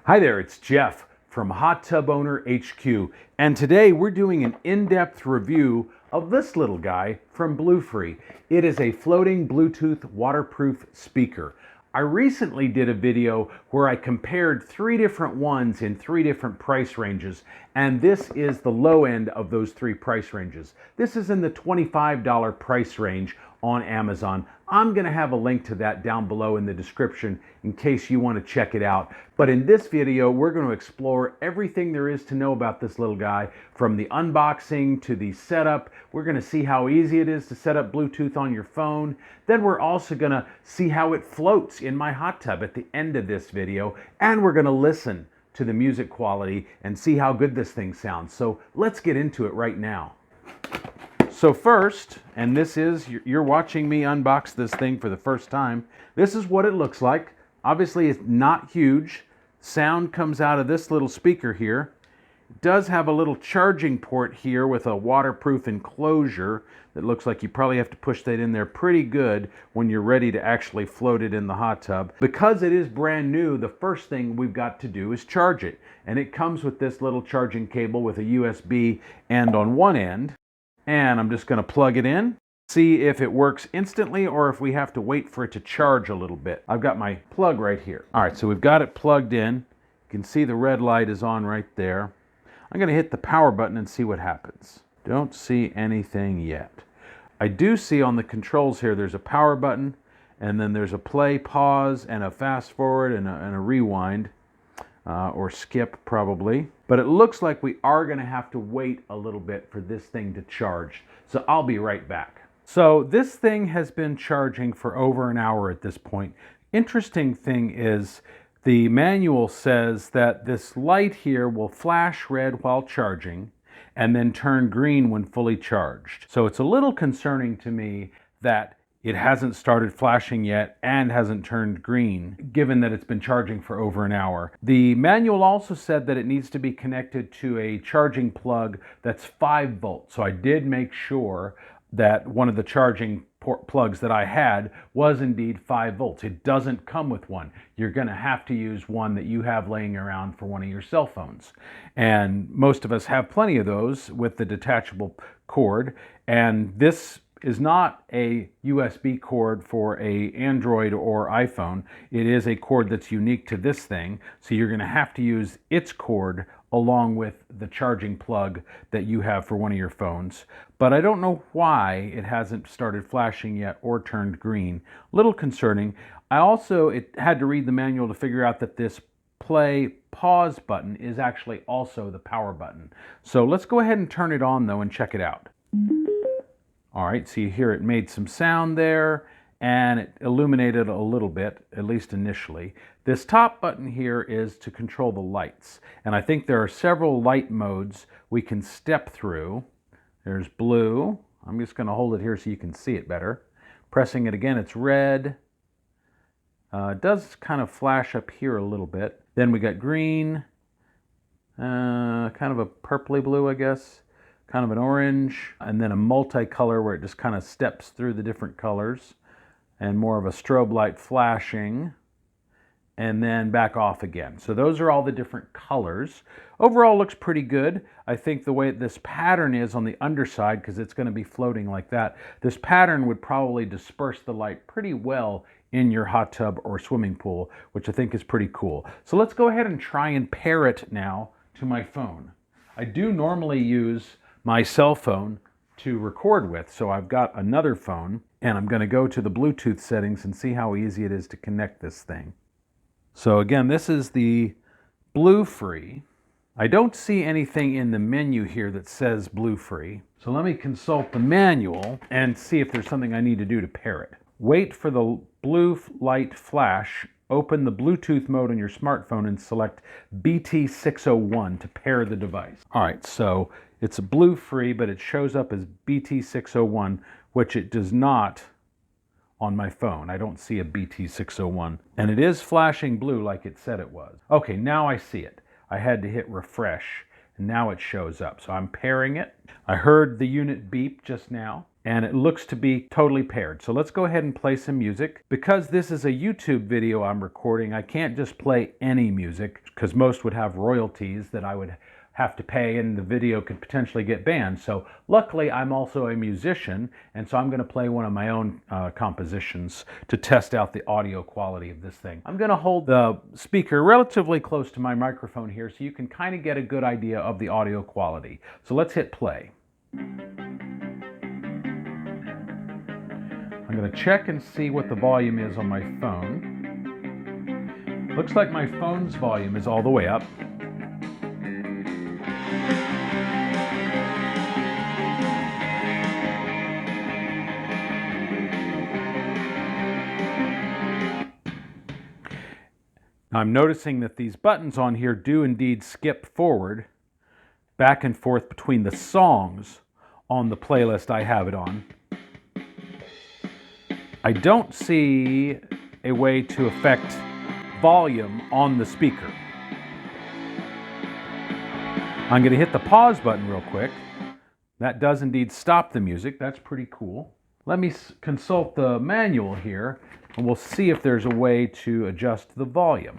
Hi there, it's Jeff from Hot Tub Owner HQ, and today we're doing an in-depth review of this little guy from Bluefree. It is a floating Bluetooth waterproof speaker. I recently did a video where I compared three different ones in three different price ranges, and this is the low end of those three price ranges. This is in the $25 price range on Amazon. I'm going to have a link to that down below in the description in case you want to check it out. But in this video, we're going to explore everything there is to know about this little guy, from the unboxing to the setup. We're going to see how easy it is to set up Bluetooth on your phone. Then we're also going to see how it floats in my hot tub at the end of this video. And we're going to listen to the music quality and see how good this thing sounds. So let's get into it right now. So first, and this is, you're watching me unbox this thing for the first time, this is what it looks like. Obviously it's not huge. Sound comes out of this little speaker here. It does have a little charging port here with a waterproof enclosure that looks like you probably have to push that in there pretty good when you're ready to actually float it in the hot tub. Because it is brand new, the first thing we've got to do is charge it. And it comes with this little charging cable with a USB end on one end. And I'm just going to plug it in, see if it works instantly or if we have to wait for it to charge a little bit. I've got my plug right here. All right, so we've got it plugged in. You can see the red light is on right there. I'm going to hit the power button and see what happens. Don't see anything yet. I do see on the controls here there's a power button, and then there's a play, pause, and a fast forward and a rewind. Or skip probably. But it looks like we are going to have to wait a little bit for this thing to charge. So I'll be right back. So this thing has been charging for over an hour at this point. Interesting thing is the manual says that this light here will flash red while charging and then turn green when fully charged. So it's a little concerning to me that it hasn't started flashing yet and hasn't turned green, given that it's been charging for over an hour. The manual also said that it needs to be connected to a charging plug that's 5 volts. So I did make sure that one of the charging plugs that I had was indeed 5 volts. It doesn't come with one. You're going to have to use one that you have laying around for one of your cell phones. And most of us have plenty of those with the detachable cord. And this is not a USB cord for a Android or iPhone. It is a cord that's unique to this thing. So you're going to have to use its cord along with the charging plug that you have for one of your phones. But I don't know why it hasn't started flashing yet or turned green. A little concerning. I also had to read the manual to figure out that this play pause button is actually also the power button. So let's go ahead and turn it on though and check it out. All right, so you hear it made some sound there, and it illuminated a little bit, at least initially. This top button here is to control the lights, and I think there are several light modes we can step through. There's blue. I'm just going to hold it here so you can see it better. Pressing it again, it's red. It does kind of flash up here a little bit. Then we got green, kind of a purpley blue, I guess. Kind of an orange, and then a multicolor where it just kind of steps through the different colors, and more of a strobe light flashing, and then back off again. So those are all the different colors. Overall looks pretty good. I think the way this pattern is on the underside, because it's going to be floating like that, this pattern would probably disperse the light pretty well in your hot tub or swimming pool, which I think is pretty cool. So let's go ahead and try and pair it now to my phone. I do normally use my cell phone to record with. So I've got another phone, and I'm going to go to the Bluetooth settings and see how easy it is to connect this thing. So again, this is the Bluefree. I don't see anything in the menu here that says Bluefree. So let me consult the manual and see if there's something I need to do to pair it. Wait for the blue light flash. Open the Bluetooth mode on your smartphone and select BT601 to pair the device. All right, so it's a Bluefree, but it shows up as BT601, which it does not on my phone. I don't see a BT601. And it is flashing blue like it said it was. Okay, now I see it. I had to hit refresh, and now it shows up. So I'm pairing it. I heard the unit beep just now, and it looks to be totally paired. So let's go ahead and play some music. Because this is a YouTube video I'm recording, I can't just play any music, because most would have royalties that I would have to pay, and the video could potentially get banned. So luckily I'm also a musician, and so I'm going to play one of my own compositions to test out the audio quality of this thing. I'm going to hold the speaker relatively close to my microphone here so you can kind of get a good idea of the audio quality. So let's hit play. I'm going to check and see what the volume is on my phone. Looks like my phone's volume is all the way up. I'm noticing that these buttons on here do indeed skip forward, back and forth between the songs on the playlist I have it on. I don't see a way to affect volume on the speaker. I'm going to hit the pause button real quick. That does indeed stop the music. That's pretty cool. Let me consult the manual here, and we'll see if there's a way to adjust the volume.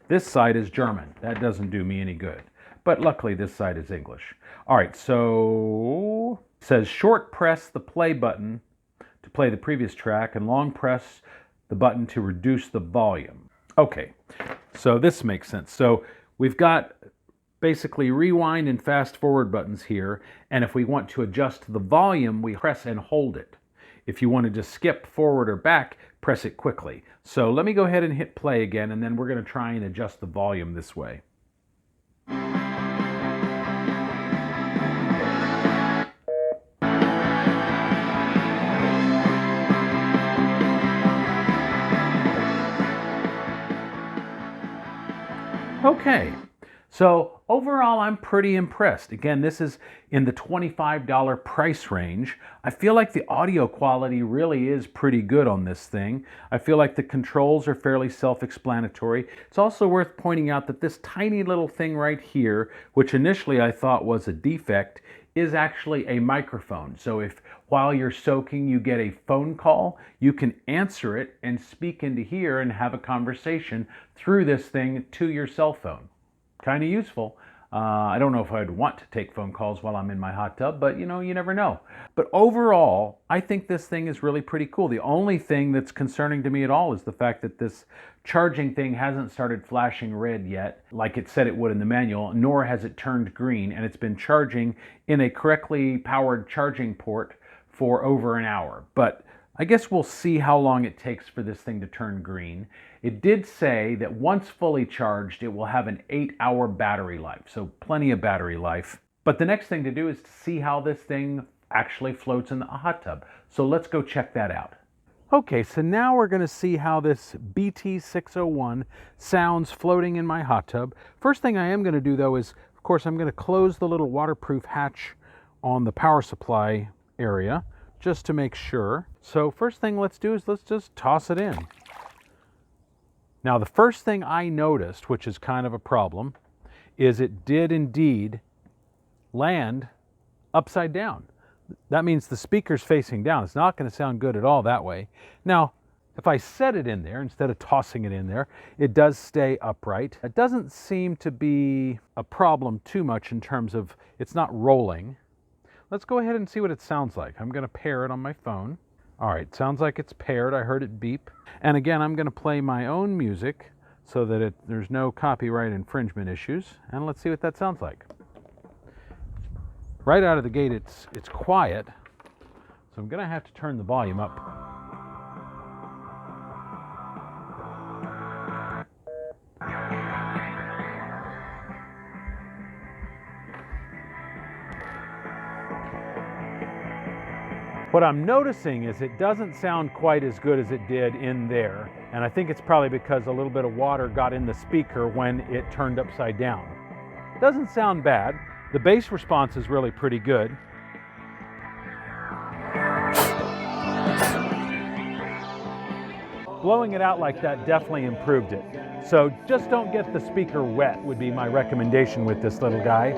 This side is German. That doesn't do me any good. But luckily this side is English. All right, so it says short press the play button to play the previous track and long press the button to reduce the volume. Okay, so this makes sense. So we've got basically rewind and fast forward buttons here, and if we want to adjust the volume, we press and hold it. If you want to just skip forward or back, press it quickly. So let me go ahead and hit play again, and then we're going to try and adjust the volume this way. Okay. So overall, I'm pretty impressed. Again, this is in the $25 price range. I feel like the audio quality really is pretty good on this thing. I feel like the controls are fairly self-explanatory. It's also worth pointing out that this tiny little thing right here, which initially I thought was a defect, is actually a microphone. So if while you're soaking you get a phone call, you can answer it and speak into here and have a conversation through this thing to your cell phone. Kind of useful. I don't know if I'd want to take phone calls while I'm in my hot tub, but you know, you never know. But overall, I think this thing is really pretty cool. The only thing that's concerning to me at all is the fact that this charging thing hasn't started flashing red yet, like it said it would in the manual, nor has it turned green, and it's been charging in a correctly powered charging port for over an hour. But I guess we'll see how long it takes for this thing to turn green. It did say that once fully charged, it will have an 8-hour battery life, so plenty of battery life. But the next thing to do is to see how this thing actually floats in the hot tub. So let's go check that out. Okay, so now we're going to see how this BT601 sounds floating in my hot tub. First thing I am going to do though is, of course, I'm going to close the little waterproof hatch on the power supply area just to make sure. So first thing let's do is let's just toss it in. Now the first thing I noticed, which is kind of a problem, is it did indeed land upside down. That means the speaker's facing down. It's not going to sound good at all that way. Now, if I set it in there instead of tossing it in there, it does stay upright. It doesn't seem to be a problem too much in terms of it's not rolling. Let's go ahead and see what it sounds like. I'm going to pair it on my phone. All right, sounds like it's paired. I heard it beep. And again, I'm going to play my own music so that there's no copyright infringement issues. And let's see what that sounds like. Right out of the gate, it's quiet. So I'm going to have to turn the volume up. What I'm noticing is it doesn't sound quite as good as it did in there, and I think it's probably because a little bit of water got in the speaker when it turned upside down. It doesn't sound bad. The bass response is really pretty good. blowing it out like that definitely improved it. So just don't get the speaker wet would be my recommendation with this little guy.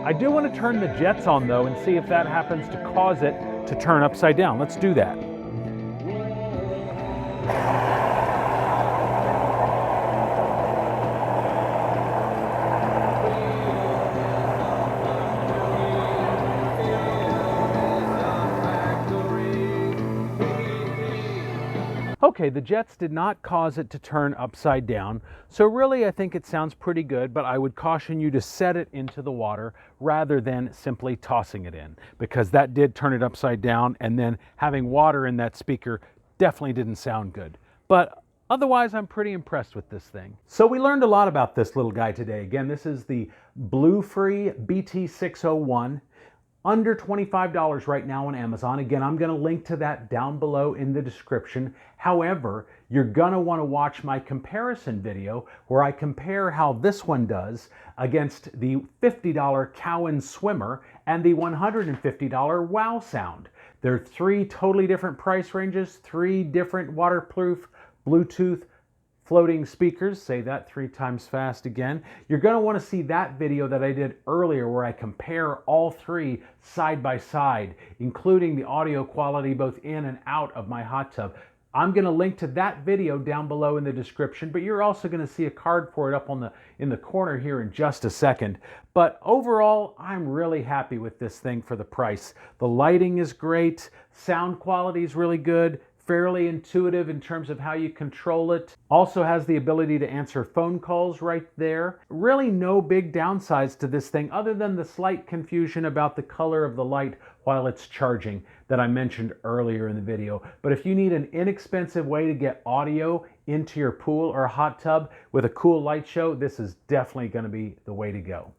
I do want to turn the jets on though and see if that happens to cause it to turn upside down. Let's do that. Okay, the jets did not cause it to turn upside down, so really I think it sounds pretty good, but I would caution you to set it into the water rather than simply tossing it in, because that did turn it upside down, and then having water in that speaker definitely didn't sound good. But otherwise, I'm pretty impressed with this thing. So we learned a lot about this little guy today. Again, this is the Bluefree BT601. Under $25 right now on Amazon. Again, I'm going to link to that down below in the description. However, you're going to want to watch my comparison video where I compare how this one does against the $50 Cowan Swimmer and the $150 Wow Sound. They're three totally different price ranges, three different waterproof Bluetooth floating speakers. Say that 3 times fast again. You're going to want to see that video that I did earlier where I compare all three side by side, including the audio quality both in and out of my hot tub. I'm going to link to that video down below in the description, but you're also going to see a card for it up in the corner here in just a second. But overall, I'm really happy with this thing for the price. The lighting is great, sound quality is really good, fairly intuitive in terms of how you control it. Also has the ability to answer phone calls right there. Really no big downsides to this thing other than the slight confusion about the color of the light while it's charging that I mentioned earlier in the video. But if you need an inexpensive way to get audio into your pool or hot tub with a cool light show, this is definitely going to be the way to go.